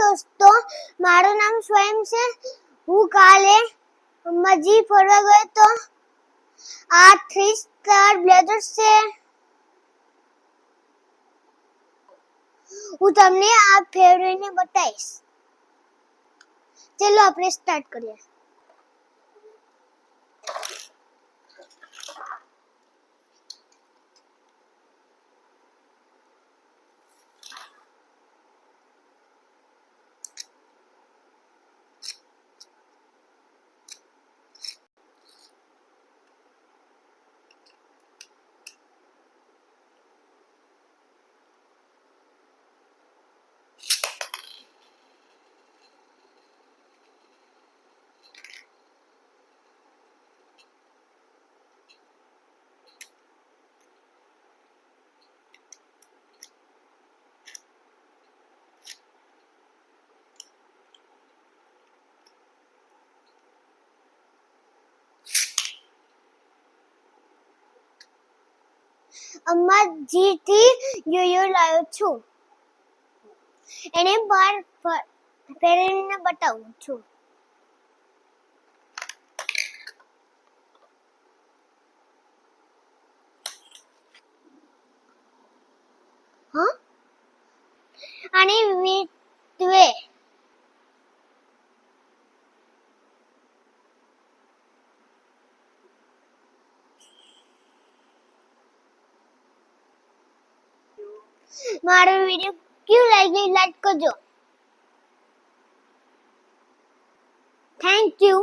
દોસ્તો, મારું નામ સ્વયં છે. હું કાલે અંબાજી ફરવા ગયો તો. આ 3 સ્ટાર બ્લેઝર છે. હું તમને આ પહેરીને બતાવીશ. ચલો આપણે સ્ટાર્ટ કરીએ. અંબાજીથી યોયો લાવ્યો છું. એને બહાર પહેરીને બતાવું છું. અને વીટવે મારો વિડિયો કેવું લાગ્યું લાઈક કરજો. Thank you.